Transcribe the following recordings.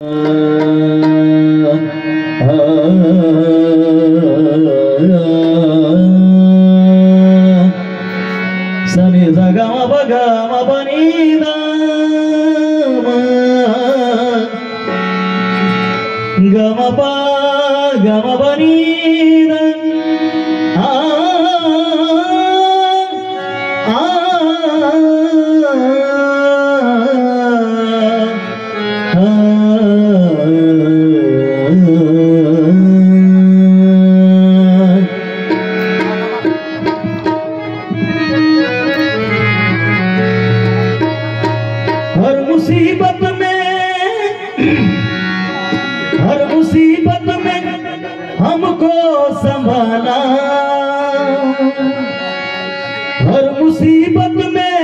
सनि ग म ग म प नि द ग म प नि द हर मुसीबत में हमको संभाला, हर मुसीबत में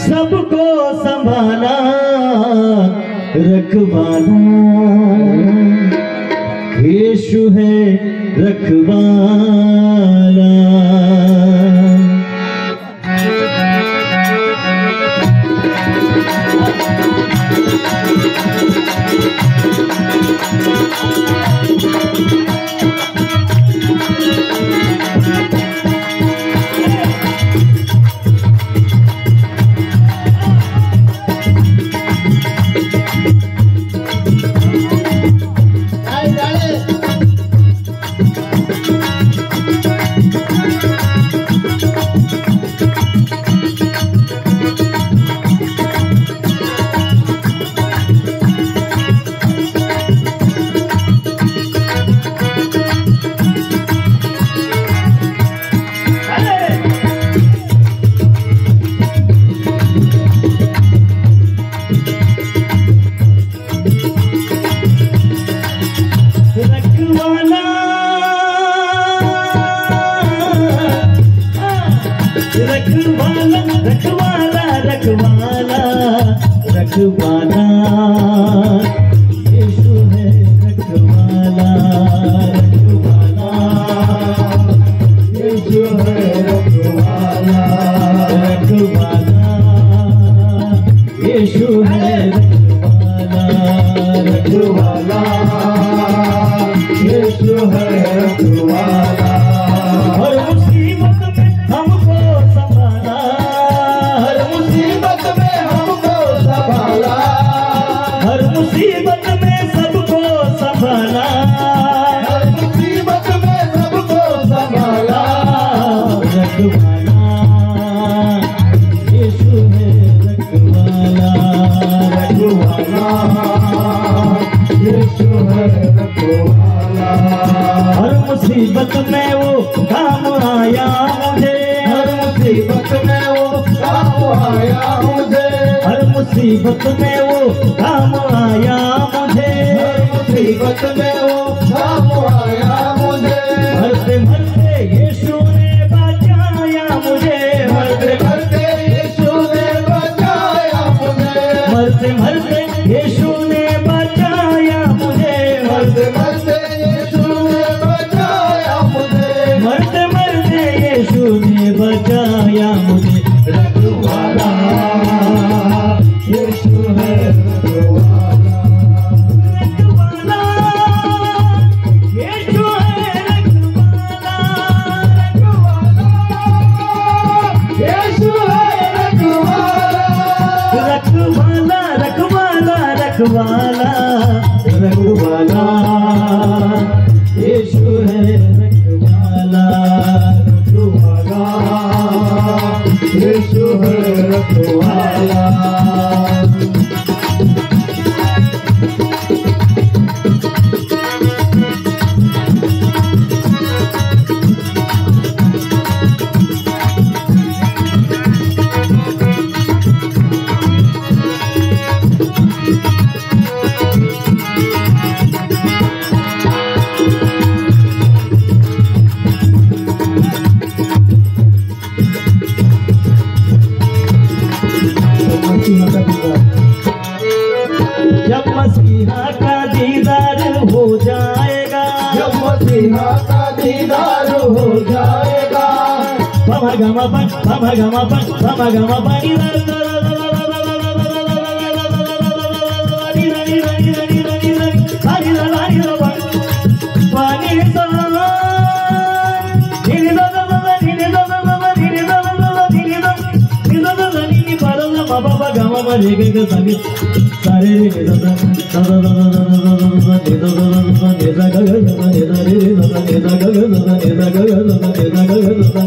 सबको संभाला, रखवाला यीशु है रखवाला। रखवाला रखवाला रखवाला यीशु है रखवाला, रखवाला यीशु है रखवाला, रखवाला यीशु है रखवाला, रखवाला यीशु है रखवाला। हर मुसीबत में हमको संभाला, हर मुसीबत में हमको संभाला, हर मुसीबत में सबको संभाला, हर मुसीबत में सबको संभाला, रखवाला यीशु है रखवाला, रखवाला यीशु है रखवाला। हर मुसीबत में वो काम आया मुझे, हर मुसीबत में वो काम आया मुझे, हर मुसीबत में वो काम आया मुझे, हर मुसीबत में वो काम आया मुझे। मरते मरते यीशु ने बचाया मुझे, मरते मरते यीशु ने बचाया मुझे, मरते मरते यीशु ने बचाया मुझे, मरते मरते यीशु ने बचाया मुझे, मरते मरते यीशु ने बचाया मुझे। रखवाला यीशु है रखवाला, रखवाला यीशु है रखवाला, रखवाला यीशु है रखवाला, रखवाला रखवाला रखवाला रखवाला यीशु है रखवाला, रखवाला यीशु है रखवाला। जब मसीहा का दीदार हो जाएगा, जब मसीहा का दीदार हो जाएगा, पमगमपन पमगमपन पमगमपन रे ग ग सा रे सारे रे ग सा सा सा सा सा सा सा ग ग सा रे रे रे सा रे ग ग सा रे ग ग सा रे ग ग सा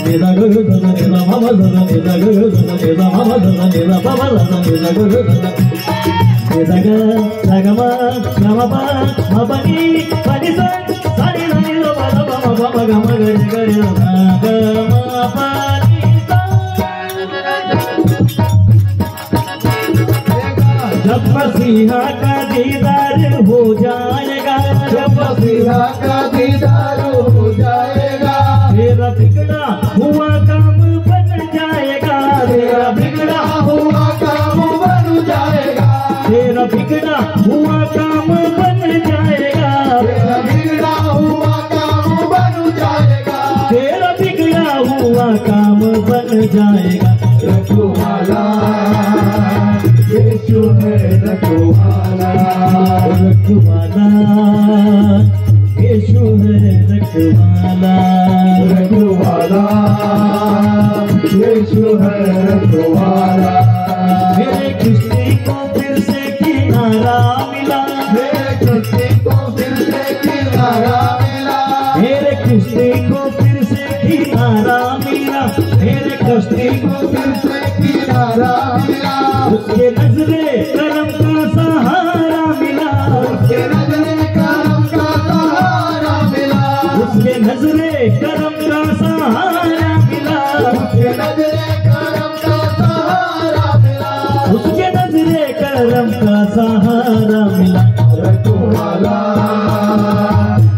रे ग ग सा रे ग मा मा सा रे ग ग सा रे ग मा मा सा रे ग पा मा सा रे ग ग सा रे ग ग ग मा ग मा पा मा पा नी पा नी सा सा नी सा नी सा पा सा पा मा पा ग मा ग रे ग रे ग मा पा जब मसीहा का दीदार हो जाएगा, जब मसीहा का दीदार हो जाएगा, तेरा बिगड़ा हुआ काम बन जाएगा, तेरा बिगड़ा हुआ काम बन जाएगा, तेरा बिगड़ा हुआ काम बन जाएगा, तेरा बिगड़ा हुआ काम बन जाएगा, तेरा बिगड़ा हुआ काम बन जाएगा। रखवाला यीशु है, रखवाला रखवाला यीशु है, रखवाला रखवाला यीशु है, रखवाला मेरे किश्ती को फिर से किनारा मिला, मेरे किश्ती को फिर से किनारा मिला, मेरे किश्ती को फिर से किनारा मिला, मेरे कश्ती को फिर से किनारा मिला, उसके नजरे करम का सहारा मिला, उसके नजरे करम का सहारा मिला, उसके नजरे करम का सहारा मिला, उसके नजरे करम का सहारा मिला, उसके नजरे करम का सहारा मिला। रखवाला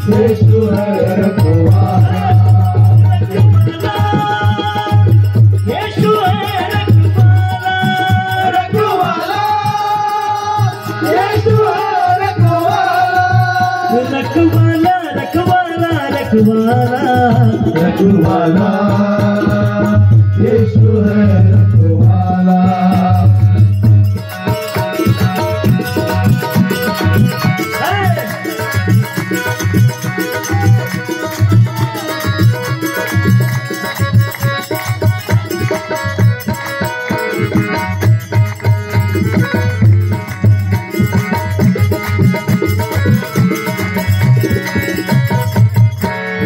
यीशु है, रखवाला यीशु है, रखवाला रखवाला यीशु है, रखवाला रखवाला रखवाला रखवाला रखवाला यीशु है, रखवाला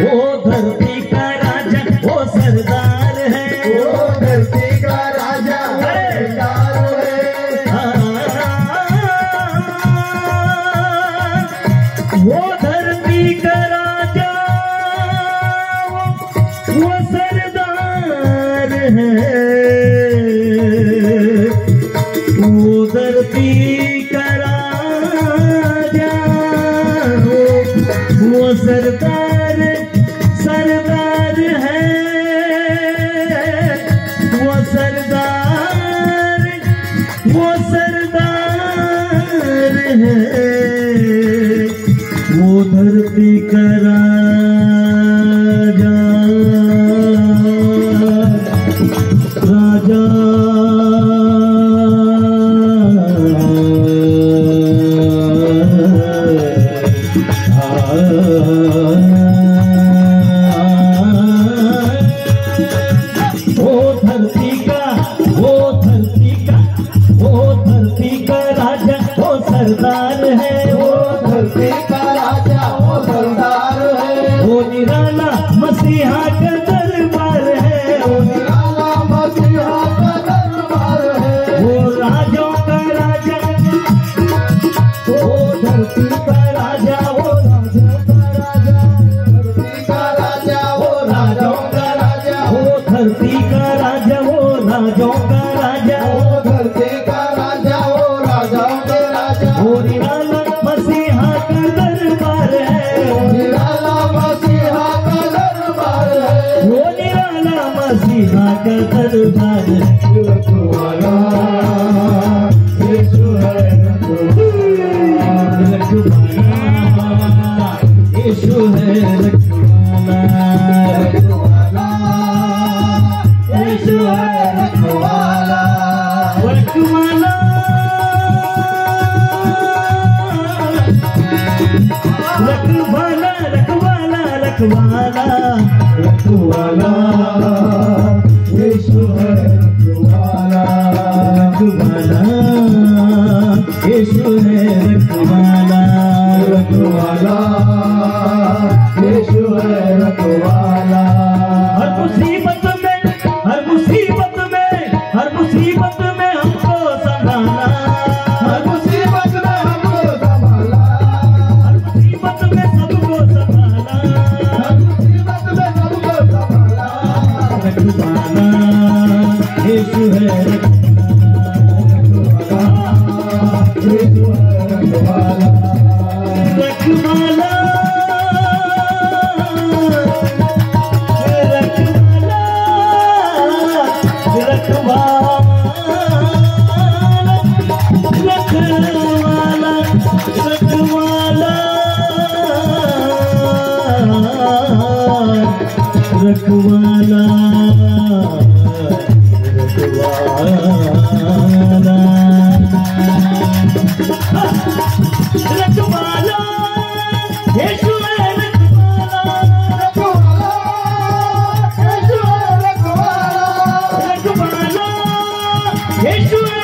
वो धरती का राजा वो सरदार है, वो धरती का राजा सरदार है, वो धरती का राजा वो सरदार है, वो धरती का राजा वो सरदार सरदार है, वो सरदार है, वो धरती का राजा राजा सरदार है, वो धरती का राजा वो सरदार है, वो निराला मसीहा का दरबार है, वो निराला मसीहा का दरबार है, वो राजों का राजा, वो धरती का राजा, वो राजों का राजा, धरती का राजा वो राजों का राजा, वो धरती का राजा, वो राजों का राजा, वो धरती का राजा वो राजाओं के राजा, वो निराला मसीहा का दरबार है, वो निराला मसीहा का दरबार है, वो निराला मसीहा का दरबार है। रखवाला यीशु है, रखवाला यीशु है, रखवाला यीशु है, रखवाला रखवाला रखवाला रखवाला रखवाला रखवाला यीशु है, रखवाला रखवाला यीशु है रखवाला रखवाला यीशु है रखवाला। हर मुसीबत में हमको संभाला हर मुसीबत में हमको संभाला। हर मुसीबत में सबको संभाला हर मुसीबत में सबको संभाला। रखवाला यीशु है यीशु है रखवाला। रखवाला रखवाला यीशु है रखवाला यीशु है